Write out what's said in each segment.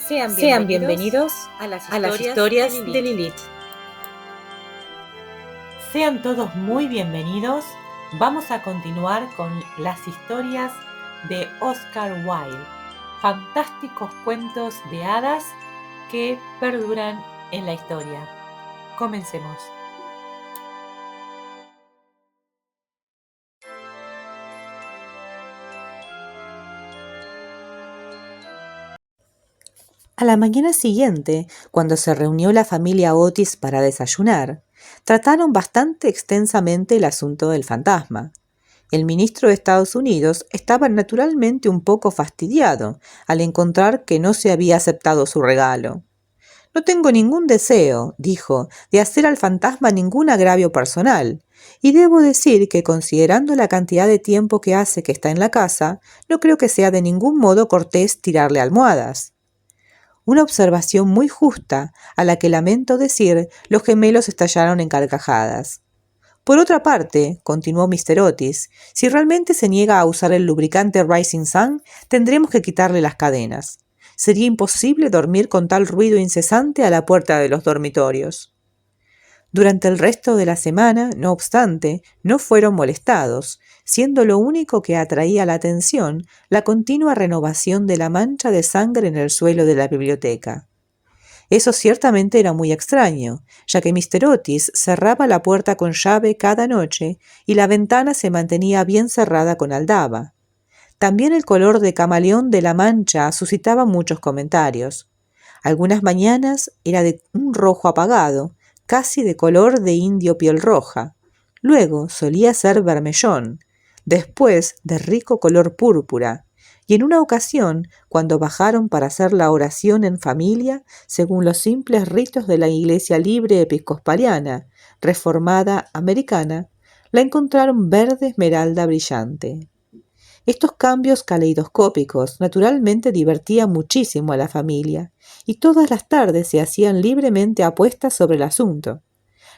Sean bienvenidos a las historias de Lilith. Sean todos muy bienvenidos. Vamos a continuar con las historias de Oscar Wilde, fantásticos cuentos de hadas que perduran en la historia. Comencemos. A la mañana siguiente, cuando se reunió la familia Otis para desayunar, trataron bastante extensamente el asunto del fantasma. El ministro de Estados Unidos estaba naturalmente un poco fastidiado al encontrar que no se había aceptado su regalo. «No tengo ningún deseo», dijo, «de hacer al fantasma ningún agravio personal, y debo decir que, considerando la cantidad de tiempo que hace que está en la casa, no creo que sea de ningún modo cortés tirarle almohadas». Una observación muy justa, a la que lamento decir, los gemelos estallaron en carcajadas. «Por otra parte», continuó Mr. Otis, «si realmente se niega a usar el lubricante Rising Sun, tendremos que quitarle las cadenas. Sería imposible dormir con tal ruido incesante a la puerta de los dormitorios». Durante el resto de la semana, no obstante, no fueron molestados, siendo lo único que atraía la atención la continua renovación de la mancha de sangre en el suelo de la biblioteca. Eso ciertamente era muy extraño, ya que Mr. Otis cerraba la puerta con llave cada noche y la ventana se mantenía bien cerrada con aldaba. También el color de camaleón de la mancha suscitaba muchos comentarios. Algunas mañanas era de un rojo apagado, casi de color de indio piel roja. Luego solía ser vermellón, después de rico color púrpura, y en una ocasión, cuando bajaron para hacer la oración en familia, según los simples ritos de la Iglesia Libre Episcopaliana, reformada americana, la encontraron verde esmeralda brillante. Estos cambios caleidoscópicos naturalmente divertían muchísimo a la familia, y todas las tardes se hacían libremente apuestas sobre el asunto.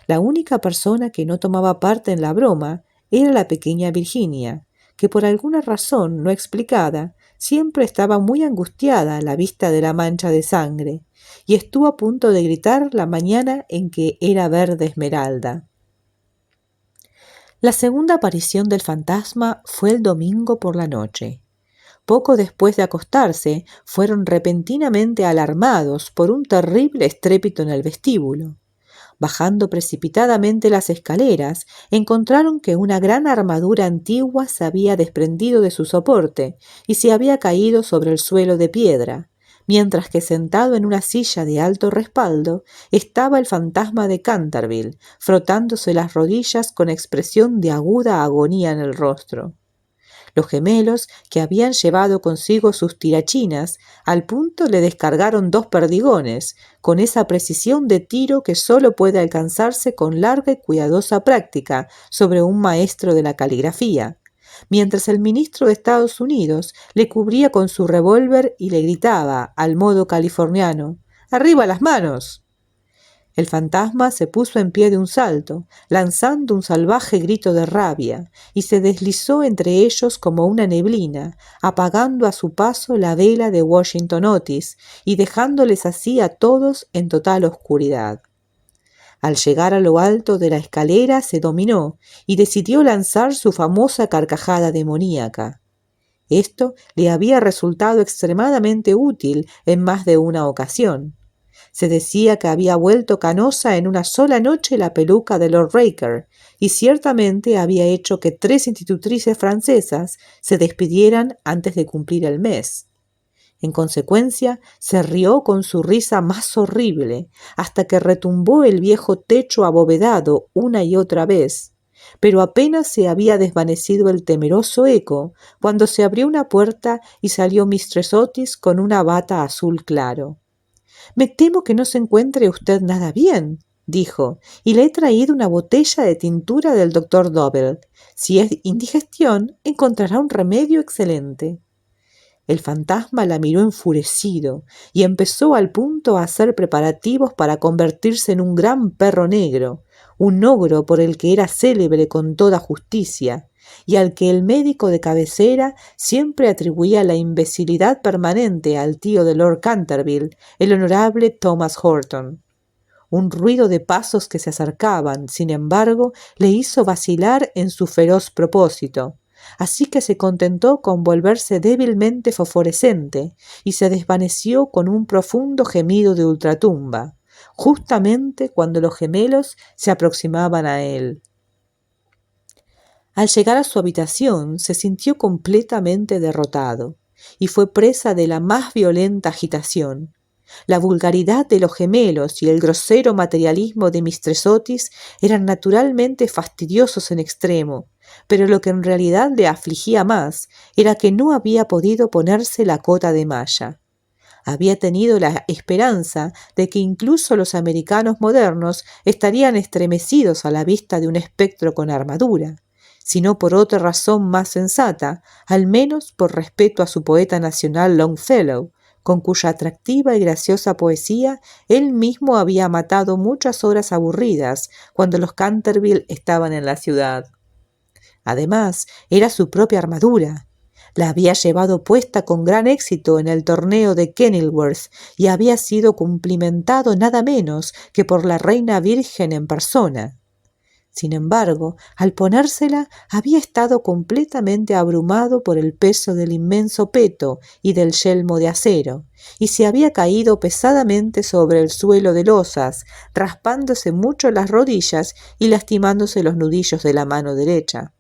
La única persona que no tomaba parte en la broma era la pequeña Virginia, que por alguna razón no explicada siempre estaba muy angustiada a la vista de la mancha de sangre, y estuvo a punto de gritar la mañana en que era verde esmeralda. La segunda aparición del fantasma fue el domingo por la noche. Poco después de acostarse, fueron repentinamente alarmados por un terrible estrépito en el vestíbulo. Bajando precipitadamente las escaleras, encontraron que una gran armadura antigua se había desprendido de su soporte y se había caído sobre el suelo de piedra, mientras que sentado en una silla de alto respaldo estaba el fantasma de Canterville, frotándose las rodillas con expresión de aguda agonía en el rostro. Los gemelos, que habían llevado consigo sus tirachinas, al punto le descargaron 2 perdigones, con esa precisión de tiro que sólo puede alcanzarse con larga y cuidadosa práctica sobre un maestro de la caligrafía, mientras el ministro de Estados Unidos le cubría con su revólver y le gritaba, al modo californiano, «¡Arriba las manos!». El fantasma se puso en pie de un salto, lanzando un salvaje grito de rabia, y se deslizó entre ellos como una neblina, apagando a su paso la vela de Washington Otis y dejándoles así a todos en total oscuridad. Al llegar a lo alto de la escalera se dominó y decidió lanzar su famosa carcajada demoníaca. Esto le había resultado extremadamente útil en más de una ocasión. Se decía que había vuelto canosa en una sola noche la peluca de Lord Raker, y ciertamente había hecho que 3 institutrices francesas se despidieran antes de cumplir el mes. En consecuencia, se rió con su risa más horrible, hasta que retumbó el viejo techo abovedado una y otra vez. Pero apenas se había desvanecido el temeroso eco, cuando se abrió una puerta y salió Mistress Otis con una bata azul claro. «Me temo que no se encuentre usted nada bien», dijo, «y le he traído una botella de tintura del doctor Dobell. Si es indigestión, encontrará un remedio excelente». El fantasma la miró enfurecido y empezó al punto a hacer preparativos para convertirse en un gran perro negro, un ogro por el que era célebre con toda justicia, y al que el médico de cabecera siempre atribuía la imbecilidad permanente al tío de Lord Canterville, el honorable Thomas Horton. Un ruido de pasos que se acercaban, sin embargo, le hizo vacilar en su feroz propósito, así que se contentó con volverse débilmente fosforescente y se desvaneció con un profundo gemido de ultratumba, justamente cuando los gemelos se aproximaban a él. Al llegar a su habitación se sintió completamente derrotado y fue presa de la más violenta agitación. La vulgaridad de los gemelos y el grosero materialismo de Mistress Otis eran naturalmente fastidiosos en extremo, pero lo que en realidad le afligía más era que no había podido ponerse la cota de malla. Había tenido la esperanza de que incluso los americanos modernos estarían estremecidos a la vista de un espectro con armadura, si no por otra razón más sensata, al menos por respeto a su poeta nacional Longfellow, con cuya atractiva y graciosa poesía él mismo había matado muchas horas aburridas cuando los Canterville estaban en la ciudad. Además, era su propia armadura. La había llevado puesta con gran éxito en el torneo de Kenilworth y había sido cumplimentado nada menos que por la reina virgen en persona. Sin embargo, al ponérsela, había estado completamente abrumado por el peso del inmenso peto y del yelmo de acero, y se había caído pesadamente sobre el suelo de losas, raspándose mucho las rodillas y lastimándose los nudillos de la mano derecha.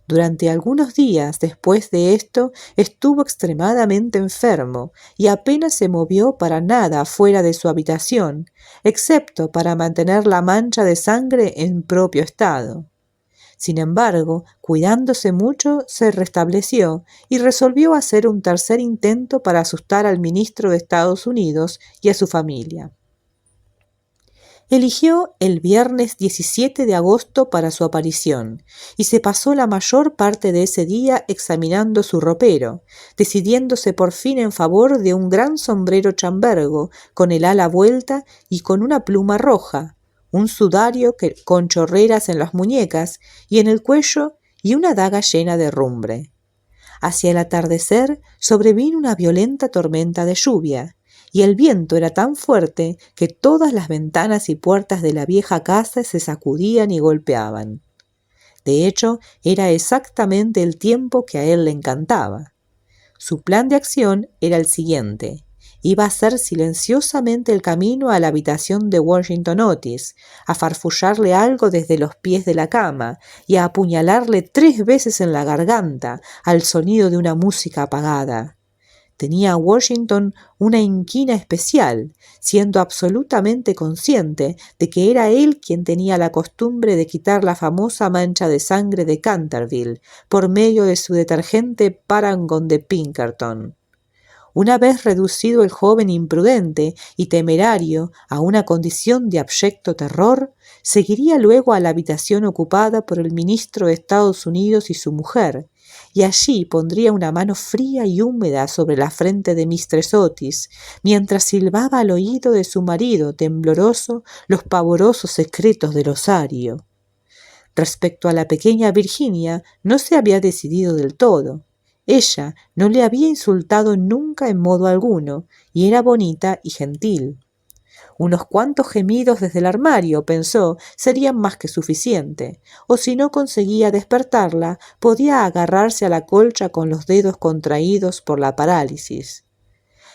Durante algunos días después de esto estuvo extremadamente enfermo y apenas se movió para nada fuera de su habitación, excepto para mantener la mancha de sangre en propio estado. Sin embargo, cuidándose mucho, se restableció y resolvió hacer un tercer intento para asustar al ministro de Estados Unidos y a su familia. Eligió el viernes 17 de agosto para su aparición y se pasó la mayor parte de ese día examinando su ropero, decidiéndose por fin en favor de un gran sombrero chambergo con el ala vuelta y con una pluma roja, un sudario con chorreras en las muñecas y en el cuello y una daga llena de rumbre. Hacia el atardecer sobrevino una violenta tormenta de lluvia, y el viento era tan fuerte que todas las ventanas y puertas de la vieja casa se sacudían y golpeaban. De hecho, era exactamente el tiempo que a él le encantaba. Su plan de acción era el siguiente. Iba a hacer silenciosamente el camino a la habitación de Washington Otis, a farfullarle algo desde los pies de la cama y a apuñalarle 3 veces en la garganta al sonido de una música apagada. Tenía a Washington una inquina especial, siendo absolutamente consciente de que era él quien tenía la costumbre de quitar la famosa mancha de sangre de Canterville por medio de su detergente Paragon de Pinkerton. Una vez reducido el joven imprudente y temerario a una condición de abyecto terror, seguiría luego a la habitación ocupada por el ministro de Estados Unidos y su mujer, y allí pondría una mano fría y húmeda sobre la frente de Mistress Otis, mientras silbaba al oído de su marido tembloroso los pavorosos secretos del osario. Respecto a la pequeña Virginia, no se había decidido del todo. Ella no le había insultado nunca en modo alguno, y era bonita y gentil. Unos cuantos gemidos desde el armario, pensó, serían más que suficiente, o si no conseguía despertarla, podía agarrarse a la colcha con los dedos contraídos por la parálisis.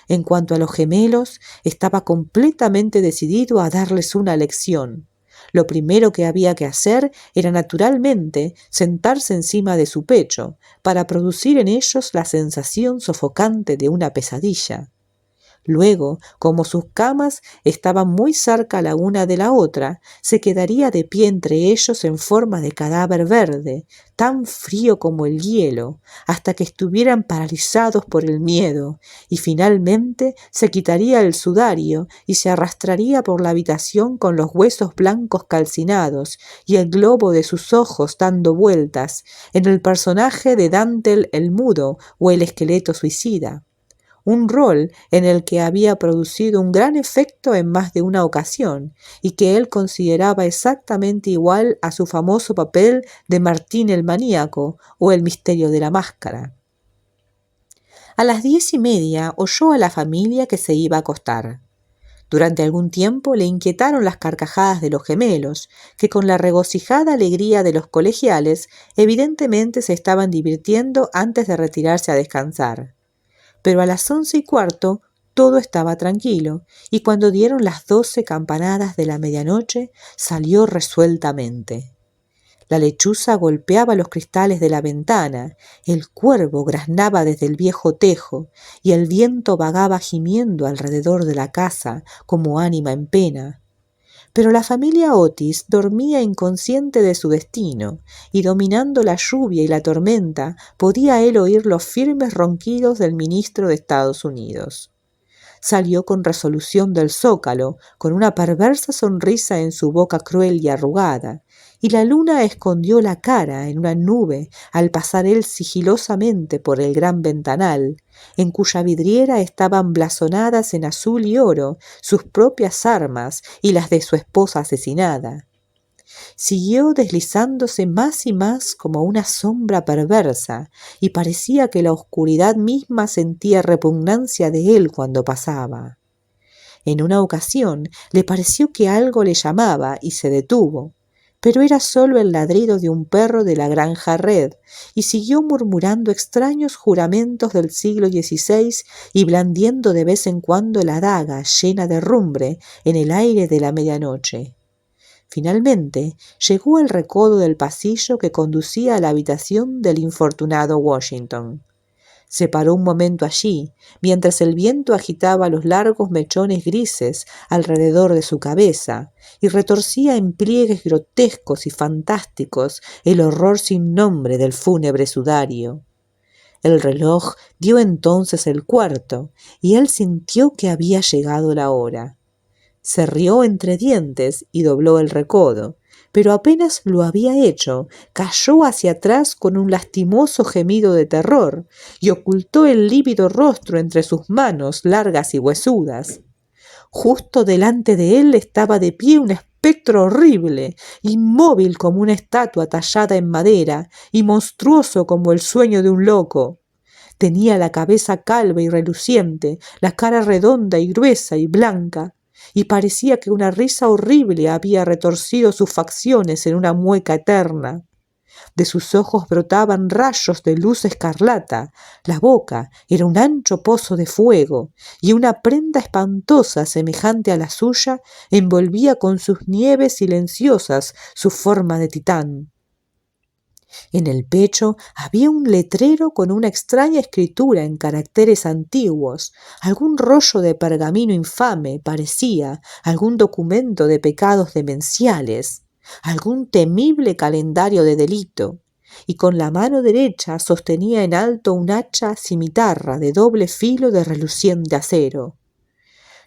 En cuanto a los gemelos, estaba completamente decidido a darles una lección. Lo primero que había que hacer era naturalmente sentarse encima de su pecho, para producir en ellos la sensación sofocante de una pesadilla. Luego, como sus camas estaban muy cerca la una de la otra, se quedaría de pie entre ellos en forma de cadáver verde, tan frío como el hielo, hasta que estuvieran paralizados por el miedo, y finalmente se quitaría el sudario y se arrastraría por la habitación con los huesos blancos calcinados y el globo de sus ojos dando vueltas, en el personaje de Dantel el mudo o el esqueleto suicida. un rol en el que había producido un gran efecto en más de una ocasión y que él consideraba exactamente igual a su famoso papel de Martín el maníaco o el misterio de la máscara. A las 10:30 oyó a la familia que se iba a acostar. Durante algún tiempo le inquietaron las carcajadas de los gemelos, que con la regocijada alegría de los colegiales evidentemente se estaban divirtiendo antes de retirarse a descansar. Pero a las 11:15 todo estaba tranquilo, y cuando dieron las 12 campanadas de la medianoche salió resueltamente. La lechuza golpeaba los cristales de la ventana, el cuervo graznaba desde el viejo tejo, y el viento vagaba gimiendo alrededor de la casa como ánima en pena. Pero la familia Otis dormía inconsciente de su destino, y dominando la lluvia y la tormenta, podía él oír los firmes ronquidos del ministro de Estados Unidos. Salió con resolución del zócalo, con una perversa sonrisa en su boca cruel y arrugada, y la luna escondió la cara en una nube al pasar él sigilosamente por el gran ventanal, en cuya vidriera estaban blasonadas en azul y oro sus propias armas y las de su esposa asesinada. Siguió deslizándose más y más como una sombra perversa, y parecía que la oscuridad misma sentía repugnancia de él cuando pasaba. En una ocasión le pareció que algo le llamaba y se detuvo, pero era solo el ladrido de un perro de la granja Red, y siguió murmurando extraños juramentos del siglo XVI y blandiendo de vez en cuando la daga llena de rumbre en el aire de la medianoche. Finalmente llegó al recodo del pasillo que conducía a la habitación del infortunado Washington. Se paró un momento allí, mientras el viento agitaba los largos mechones grises alrededor de su cabeza y retorcía en pliegues grotescos y fantásticos el horror sin nombre del fúnebre sudario. El reloj dio entonces el cuarto, y él sintió que había llegado la hora. Se rió entre dientes y dobló el recodo, pero apenas lo había hecho, cayó hacia atrás con un lastimoso gemido de terror y ocultó el lívido rostro entre sus manos largas y huesudas. Justo delante de él estaba de pie un espectro horrible, inmóvil como una estatua tallada en madera y monstruoso como el sueño de un loco. Tenía la cabeza calva y reluciente, la cara redonda y gruesa y blanca, y parecía que una risa horrible había retorcido sus facciones en una mueca eterna. De sus ojos brotaban rayos de luz escarlata, la boca era un ancho pozo de fuego, y una prenda espantosa semejante a la suya envolvía con sus nieves silenciosas su forma de titán. En el pecho había un letrero con una extraña escritura en caracteres antiguos, algún rollo de pergamino infame, parecía, algún documento de pecados demenciales, algún temible calendario de delito, y con la mano derecha sostenía en alto un hacha cimitarra de doble filo de reluciente acero.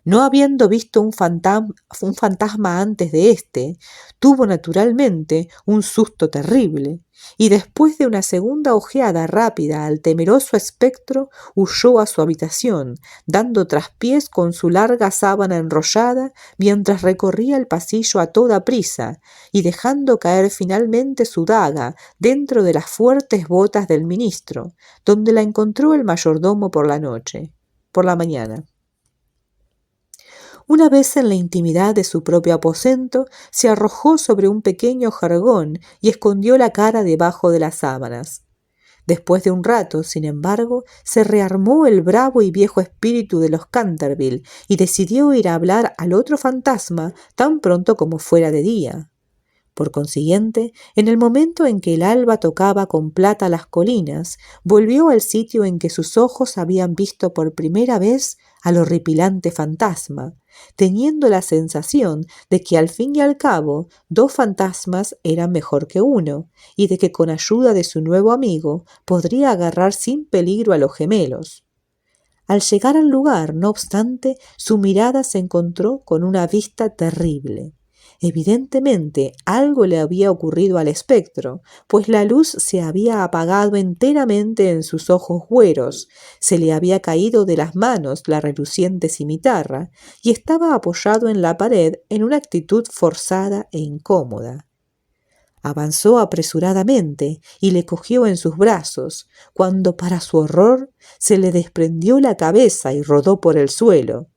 No habiendo visto un fantasma antes de éste, tuvo naturalmente un susto terrible, y después de una segunda ojeada rápida al temeroso espectro, huyó a su habitación, dando traspiés con su larga sábana enrollada mientras recorría el pasillo a toda prisa, y dejando caer finalmente su daga dentro de las fuertes botas del ministro, donde la encontró el mayordomo por la mañana. Una vez en la intimidad de su propio aposento, se arrojó sobre un pequeño jergón y escondió la cara debajo de las sábanas. Después de un rato, sin embargo, se rearmó el bravo y viejo espíritu de los Canterville y decidió ir a hablar al otro fantasma tan pronto como fuera de día. Por consiguiente, en el momento en que el alba tocaba con plata las colinas, volvió al sitio en que sus ojos habían visto por primera vez al horripilante fantasma, teniendo la sensación de que al fin y al cabo 2 fantasmas eran mejor que uno, y de que con ayuda de su nuevo amigo podría agarrar sin peligro a los gemelos. Al llegar al lugar, no obstante, su mirada se encontró con una vista terrible. Evidentemente algo le había ocurrido al espectro, pues la luz se había apagado enteramente en sus ojos güeros, se le había caído de las manos la reluciente cimitarra y estaba apoyado en la pared en una actitud forzada e incómoda. Avanzó apresuradamente y le cogió en sus brazos, cuando para su horror se le desprendió la cabeza y rodó por el suelo.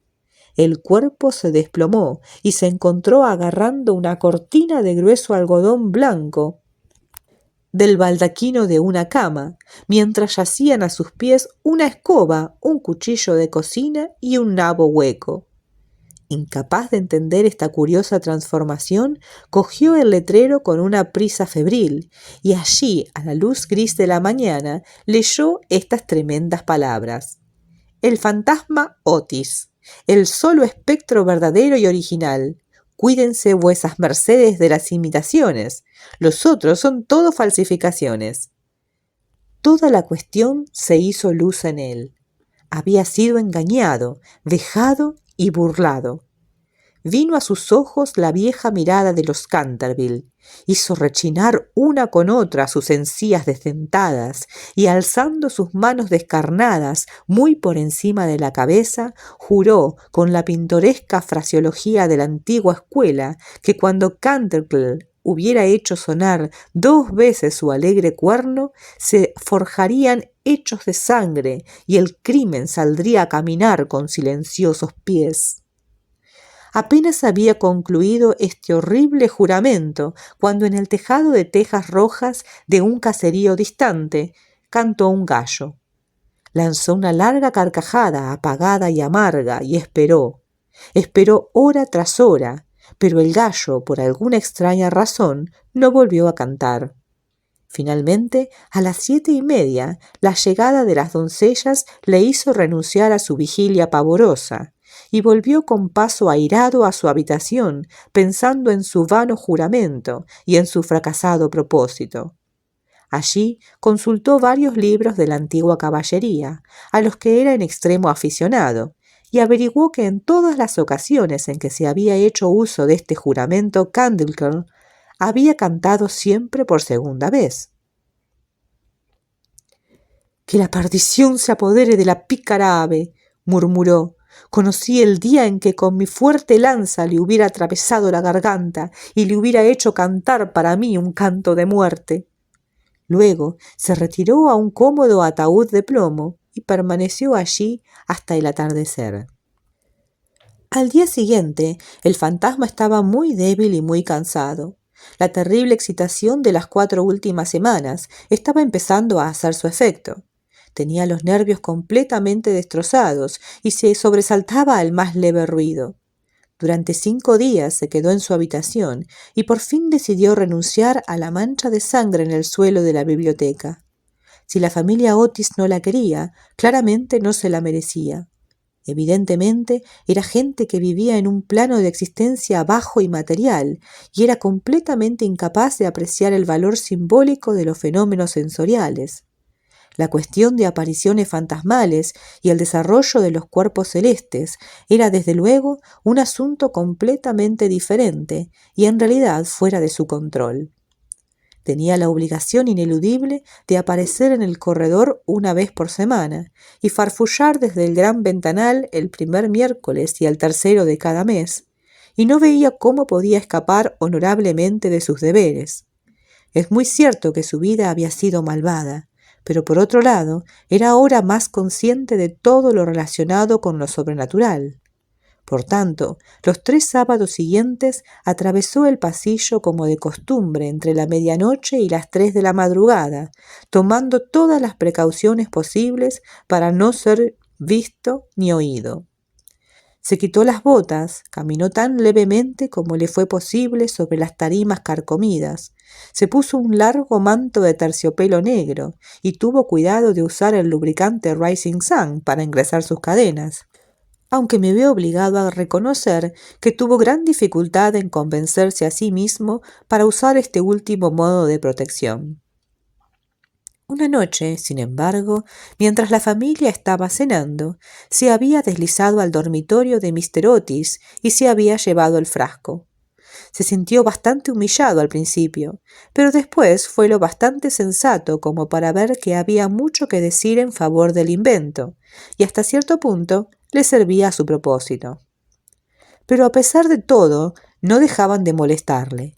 El cuerpo se desplomó y se encontró agarrando una cortina de grueso algodón blanco del baldaquino de una cama, mientras yacían a sus pies una escoba, un cuchillo de cocina y un nabo hueco. Incapaz de entender esta curiosa transformación, cogió el letrero con una prisa febril y allí, a la luz gris de la mañana, leyó estas tremendas palabras: El fantasma Otis, el solo espectro verdadero y original. Cuídense vuesas mercedes de las imitaciones. Los otros son todo falsificaciones. Toda la cuestión se hizo luz en él. Había sido engañado, vejado y burlado. Vino a sus ojos la vieja mirada de los Canterville, hizo rechinar una con otra sus encías desdentadas y alzando sus manos descarnadas muy por encima de la cabeza, juró con la pintoresca fraseología de la antigua escuela que cuando Canterville hubiera hecho sonar 2 veces su alegre cuerno, se forjarían hechos de sangre y el crimen saldría a caminar con silenciosos pies. Apenas había concluido este horrible juramento cuando en el tejado de tejas rojas de un caserío distante cantó un gallo. Lanzó una larga carcajada apagada y amarga y esperó hora tras hora, pero el gallo, por alguna extraña razón, no volvió a cantar. Finalmente, a las 7:30, la llegada de las doncellas le hizo renunciar a su vigilia pavorosa, y volvió con paso airado a su habitación, pensando en su vano juramento y en su fracasado propósito. Allí consultó varios libros de la antigua caballería, a los que era en extremo aficionado, y averiguó que en todas las ocasiones en que se había hecho uso de este juramento Candleker había cantado siempre por segunda vez. «Que la perdición se apodere de la pícara ave», murmuró. «Conocí el día en que con mi fuerte lanza le hubiera atravesado la garganta y le hubiera hecho cantar para mí un canto de muerte». Luego se retiró a un cómodo ataúd de plomo y permaneció allí hasta el atardecer. Al día siguiente, el fantasma estaba muy débil y muy cansado. La terrible excitación de las 4 últimas semanas estaba empezando a hacer su efecto. Tenía los nervios completamente destrozados y se sobresaltaba al más leve ruido. Durante 5 días se quedó en su habitación y por fin decidió renunciar a la mancha de sangre en el suelo de la biblioteca. Si la familia Otis no la quería, claramente no se la merecía. Evidentemente era gente que vivía en un plano de existencia bajo y material y era completamente incapaz de apreciar el valor simbólico de los fenómenos sensoriales. La cuestión de apariciones fantasmales y el desarrollo de los cuerpos celestes era desde luego un asunto completamente diferente y en realidad fuera de su control. Tenía la obligación ineludible de aparecer en el corredor una vez por semana y farfullar desde el gran ventanal el primer miércoles y el tercero de cada mes, y no veía cómo podía escapar honorablemente de sus deberes. Es muy cierto que su vida había sido malvada, pero por otro lado era ahora más consciente de todo lo relacionado con lo sobrenatural. Por tanto, los 3 sábados siguientes atravesó el pasillo como de costumbre entre la medianoche y las 3 de la madrugada, tomando todas las precauciones posibles para no ser visto ni oído. Se quitó las botas, caminó tan levemente como le fue posible sobre las tarimas carcomidas, se puso un largo manto de terciopelo negro y tuvo cuidado de usar el lubricante Rising Sun para engrasar sus cadenas, aunque me veo obligado a reconocer que tuvo gran dificultad en convencerse a sí mismo para usar este último modo de protección. Una noche, sin embargo, mientras la familia estaba cenando, se había deslizado al dormitorio de Mr. Otis y se había llevado el frasco. Se sintió bastante humillado al principio, pero después fue lo bastante sensato como para ver que había mucho que decir en favor del invento, y hasta cierto punto le servía a su propósito. Pero a pesar de todo, no dejaban de molestarle.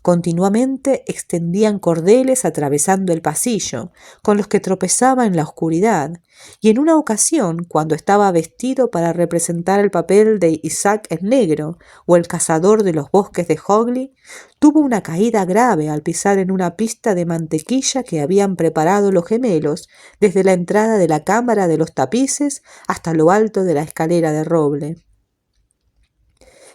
Continuamente extendían cordeles atravesando el pasillo, con los que tropezaba en la oscuridad, y en una ocasión, cuando estaba vestido para representar el papel de Isaac el Negro o el cazador de los bosques de Hogli, tuvo una caída grave al pisar en una pista de mantequilla que habían preparado los gemelos desde la entrada de la cámara de los tapices hasta lo alto de la escalera de roble.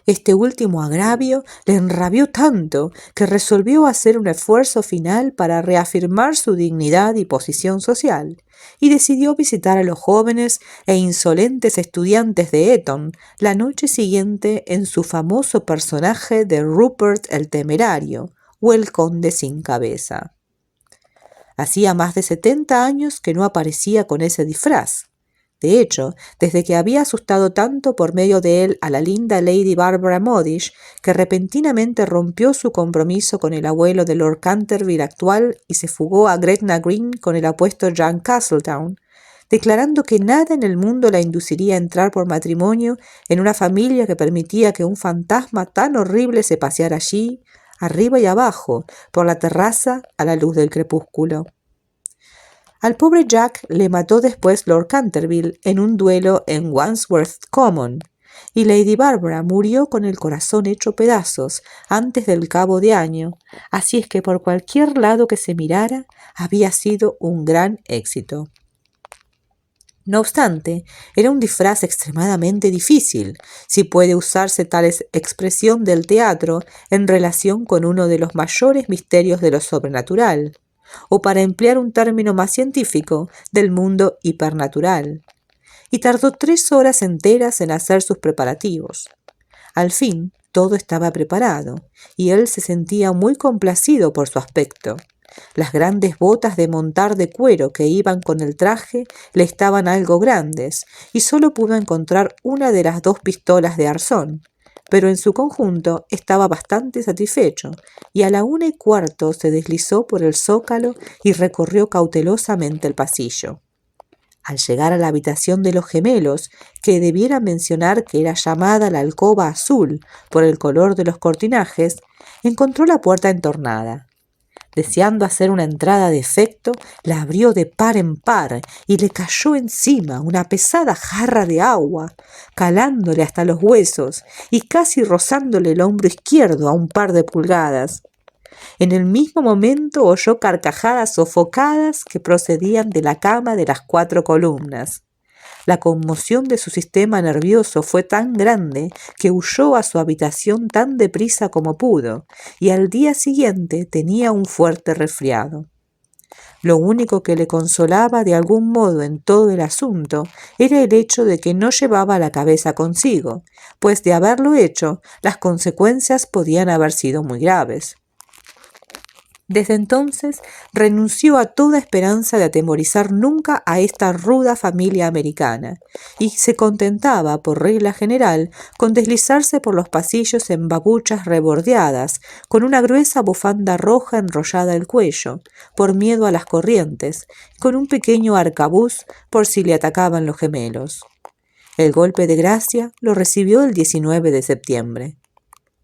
Este último agravio le enrabió tanto que resolvió hacer un esfuerzo final para reafirmar su dignidad y posición social, y decidió visitar a los jóvenes e insolentes estudiantes de Eton la noche siguiente en su famoso personaje de Rupert el Temerario, o el Conde sin Cabeza. Hacía más de 70 años que no aparecía con ese disfraz. De hecho, desde que había asustado tanto por medio de él a la linda Lady Barbara Modish, que repentinamente rompió su compromiso con el abuelo de Lord Canterville actual y se fugó a Gretna Green con el apuesto John Castletown, declarando que nada en el mundo la induciría a entrar por matrimonio en una familia que permitía que un fantasma tan horrible se paseara allí, arriba y abajo, por la terraza a la luz del crepúsculo. Al pobre Jack le mató después Lord Canterville en un duelo en Wandsworth Common, y Lady Barbara murió con el corazón hecho pedazos antes del cabo de año, así es que por cualquier lado que se mirara había sido un gran éxito. No obstante, era un disfraz extremadamente difícil, si puede usarse tal expresión del teatro en relación con uno de los mayores misterios de lo sobrenatural, o para emplear un término más científico, del mundo hipernatural, y tardó 3 horas enteras en hacer sus preparativos. Al fin, todo estaba preparado, y él se sentía muy complacido por su aspecto. Las grandes botas de montar de cuero que iban con el traje le estaban algo grandes, y solo pudo encontrar una de las 2 pistolas de arzón, pero en su conjunto estaba bastante satisfecho, y a la 1:15 se deslizó por el zócalo y recorrió cautelosamente el pasillo. Al llegar a la habitación de los gemelos, que debiera mencionar que era llamada la alcoba azul por el color de los cortinajes, encontró la puerta entornada. Deseando hacer una entrada de efecto, la abrió de par en par y le cayó encima una pesada jarra de agua, calándole hasta los huesos y casi rozándole el hombro izquierdo a un par de pulgadas. En el mismo momento oyó carcajadas sofocadas que procedían de la cama de las 4 columnas. La conmoción de su sistema nervioso fue tan grande que huyó a su habitación tan deprisa como pudo, y al día siguiente tenía un fuerte resfriado. Lo único que le consolaba de algún modo en todo el asunto era el hecho de que no llevaba la cabeza consigo, pues de haberlo hecho, las consecuencias podían haber sido muy graves. Desde entonces renunció a toda esperanza de atemorizar nunca a esta ruda familia americana, y se contentaba, por regla general, con deslizarse por los pasillos en babuchas rebordeadas, con una gruesa bufanda roja enrollada al cuello, por miedo a las corrientes, con un pequeño arcabuz por si le atacaban los gemelos. El golpe de gracia lo recibió el 19 de septiembre.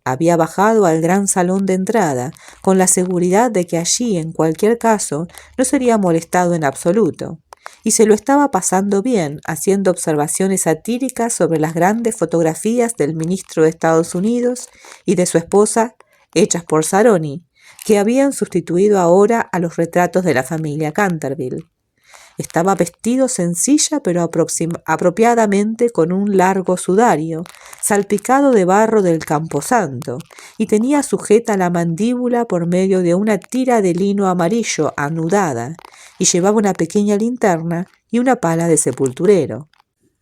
Había bajado al gran salón de entrada, con la seguridad de que allí, en cualquier caso, no sería molestado en absoluto, y se lo estaba pasando bien, haciendo observaciones satíricas sobre las grandes fotografías del ministro de Estados Unidos y de su esposa, hechas por Saroni, que habían sustituido ahora a los retratos de la familia Canterville. Estaba vestido sencilla pero apropiadamente con un largo sudario, salpicado de barro del camposanto, y tenía sujeta la mandíbula por medio de una tira de lino amarillo anudada, y llevaba una pequeña linterna y una pala de sepulturero.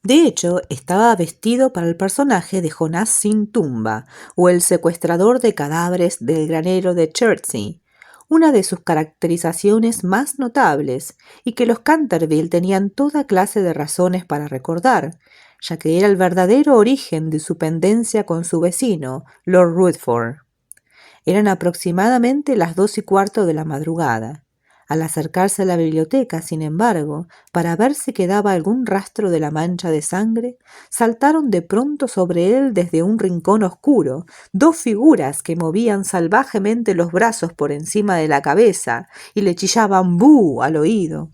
De hecho, estaba vestido para el personaje de Jonás sin tumba, o el secuestrador de cadáveres del granero de Chertsey, una de sus caracterizaciones más notables, y que los Canterville tenían toda clase de razones para recordar, ya que era el verdadero origen de su pendencia con su vecino, Lord Rutherford. Eran aproximadamente las 2:15 de la madrugada. Al acercarse a la biblioteca, sin embargo, para ver si quedaba algún rastro de la mancha de sangre, saltaron de pronto sobre él desde un rincón oscuro 2 figuras que movían salvajemente los brazos por encima de la cabeza y le chillaban "¡Bú!" al oído.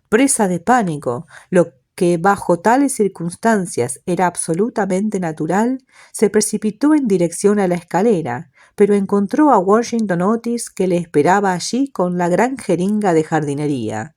Presa de pánico, lo que bajo tales circunstancias era absolutamente natural, se precipitó en dirección a la escalera, pero encontró a Washington Otis, que le esperaba allí con la gran jeringa de jardinería.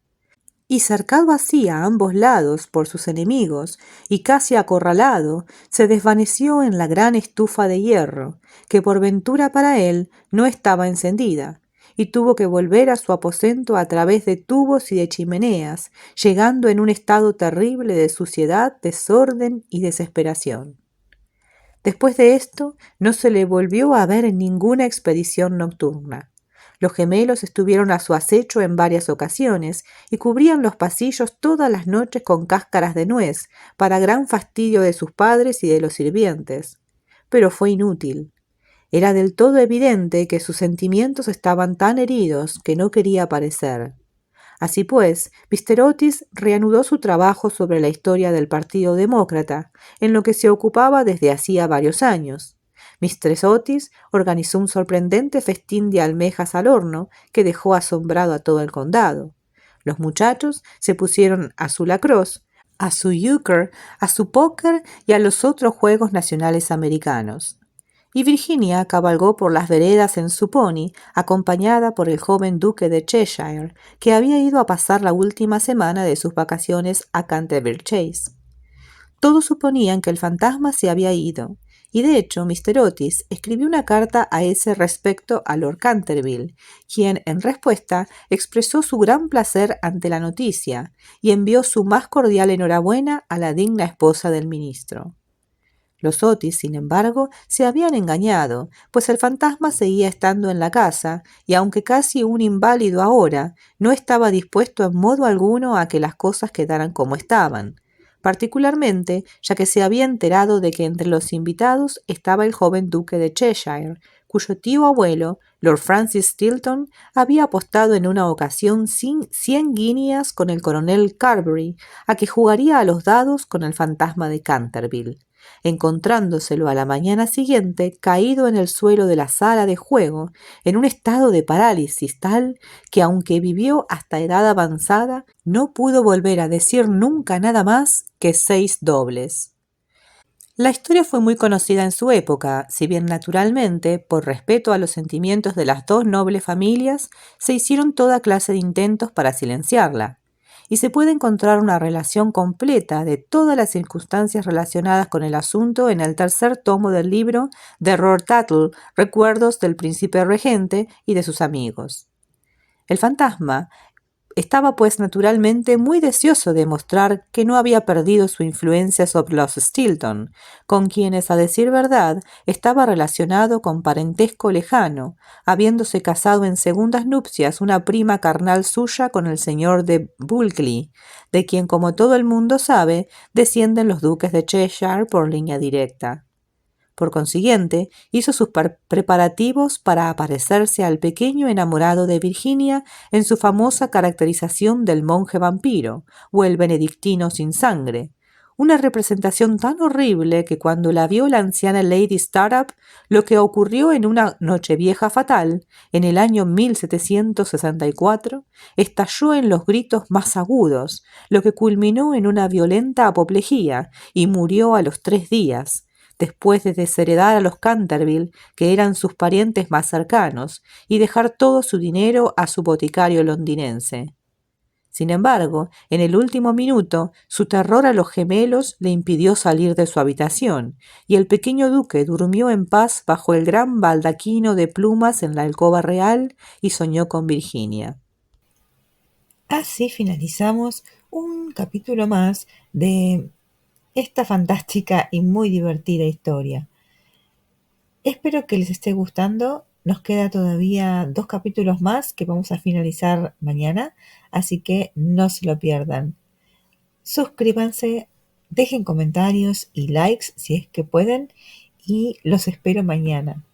Y cercado así a ambos lados por sus enemigos y casi acorralado, se desvaneció en la gran estufa de hierro, que por ventura para él no estaba encendida, y tuvo que volver a su aposento a través de tubos y de chimeneas, llegando en un estado terrible de suciedad, desorden y desesperación. Después de esto, no se le volvió a ver en ninguna expedición nocturna. Los gemelos estuvieron a su acecho en varias ocasiones y cubrían los pasillos todas las noches con cáscaras de nuez, para gran fastidio de sus padres y de los sirvientes. Pero fue inútil. Era del todo evidente que sus sentimientos estaban tan heridos que no quería aparecer. Así pues, Mr. Otis reanudó su trabajo sobre la historia del Partido Demócrata, en lo que se ocupaba desde hacía varios años. Mistress Otis organizó un sorprendente festín de almejas al horno que dejó asombrado a todo el condado. Los muchachos se pusieron a su lacrosse, a su euchre, a su póker y a los otros juegos nacionales americanos. Y Virginia cabalgó por las veredas en su pony, acompañada por el joven duque de Cheshire, que había ido a pasar la última semana de sus vacaciones a Canterville Chase. Todos suponían que el fantasma se había ido, y de hecho Mr. Otis escribió una carta a ese respecto a Lord Canterville, quien en respuesta expresó su gran placer ante la noticia y envió su más cordial enhorabuena a la digna esposa del ministro. Los Otis, sin embargo, se habían engañado, pues el fantasma seguía estando en la casa, y aunque casi un inválido ahora, no estaba dispuesto en modo alguno a que las cosas quedaran como estaban, particularmente ya que se había enterado de que entre los invitados estaba el joven duque de Cheshire, cuyo tío abuelo, Lord Francis Stilton, había apostado en una ocasión 100 guineas con el coronel Carberry a que jugaría a los dados con el fantasma de Canterville, encontrándoselo a la mañana siguiente caído en el suelo de la sala de juego en un estado de parálisis tal que, aunque vivió hasta edad avanzada, no pudo volver a decir nunca nada más que 6 dobles. La historia fue muy conocida en su época, si bien naturalmente, por respeto a los sentimientos de las dos nobles familias, se hicieron toda clase de intentos para silenciarla, y se puede encontrar una relación completa de todas las circunstancias relacionadas con el asunto en el tercer tomo del libro de Roald Tuttle, Recuerdos del Príncipe Regente y de sus amigos. El fantasma estaba pues naturalmente muy deseoso de mostrar que no había perdido su influencia sobre los Stilton, con quienes, a decir verdad, estaba relacionado con parentesco lejano, habiéndose casado en segundas nupcias una prima carnal suya con el señor de Bulkley, de quien, como todo el mundo sabe, descienden los duques de Cheshire por línea directa. Por consiguiente, hizo sus preparativos para aparecerse al pequeño enamorado de Virginia en su famosa caracterización del monje vampiro o el benedictino sin sangre, una representación tan horrible que cuando la vio la anciana Lady Startup, lo que ocurrió en una Nochevieja fatal, en el año 1764, estalló en los gritos más agudos, lo que culminó en una violenta apoplejía y murió a los 3 días, después de desheredar a los Canterville, que eran sus parientes más cercanos, y dejar todo su dinero a su boticario londinense. Sin embargo, en el último minuto, su terror a los gemelos le impidió salir de su habitación, y el pequeño duque durmió en paz bajo el gran baldaquino de plumas en la alcoba real y soñó con Virginia. Así finalizamos un capítulo más de esta fantástica y muy divertida historia. Espero que les esté gustando. Nos queda todavía 2 capítulos más que vamos a finalizar mañana, así que no se lo pierdan. Suscríbanse, dejen comentarios y likes si es que pueden, y los espero mañana.